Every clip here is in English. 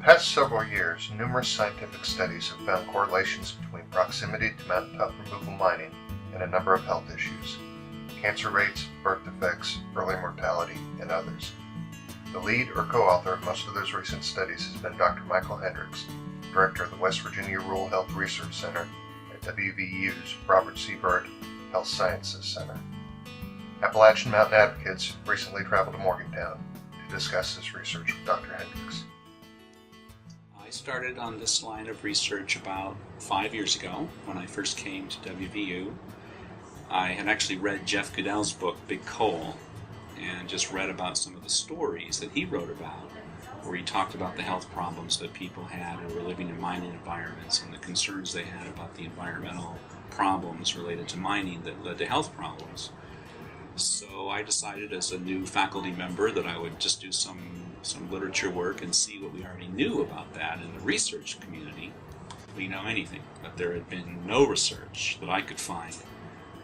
past several years, numerous scientific studies have found correlations between proximity to mountaintop removal mining and a number of health issues: cancer rates, birth defects, early mortality, and others. The lead or co-author of most of those recent studies has been Dr. Michael Hendryx, Director of the West Virginia Rural Health Research Center at WVU's Robert C. Byrd Health Sciences Center. Appalachian Mountain Advocates recently traveled to Morgantown to discuss this research with Dr. Hendryx. I started on this line of research about 5 years ago when I first came to WVU. I had actually read Jeff Goodell's book, Big Coal, and just read about some of the stories that he wrote about, where he talked about the health problems that people had who were living in mining environments and the concerns they had about the environmental problems related to mining that led to health problems. So I decided as a new faculty member that I would just do some literature work and see what we already knew about that in the research community. We know anything, but there had been no research that I could find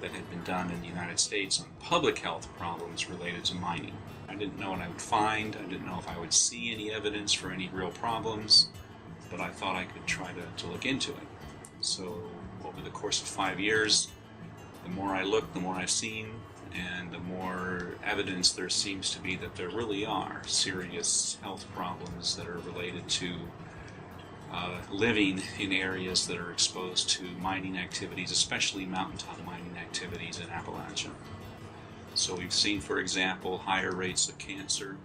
that had been done in the United States on public health problems related to mining. I didn't know what I would find. I didn't know if I would see any evidence for any real problems, but I thought I could try to look into it. So over the course of 5 years, the more I looked, the more I've seen, and the more evidence there seems to be that there really are serious health problems that are related to living in areas that are exposed to mining activities, especially mountaintop mining activities in Appalachia. So we've seen, for example, higher rates of cancer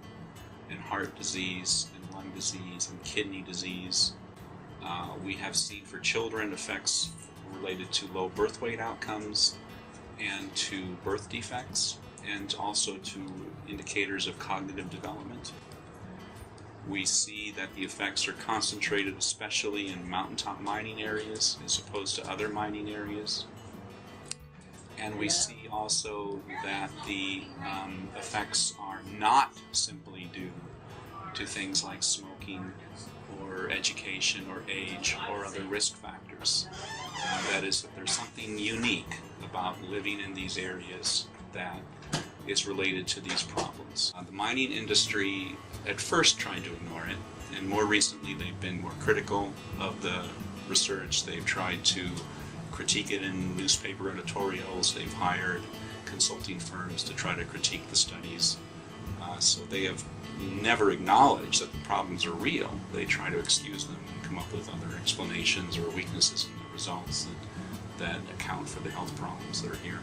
and heart disease and lung disease and kidney disease. We have seen for children effects related to low birth weight outcomes and to birth defects, and also to indicators of cognitive development. We see that the effects are concentrated especially in mountaintop mining areas as opposed to other mining areas. And we see also that the effects are not simply due to things like smoking or education or age or other risk factors. That is, that there's something unique about living in these areas that is related to these problems. The mining industry at first tried to ignore it, and more recently they've been more critical of the research. They've tried to critique it in newspaper editorials. They've hired consulting firms to try to critique the studies. So they have never acknowledged that the problems are real. They try to excuse them and come up with other explanations or weaknesses in the results that account for the health problems that are here.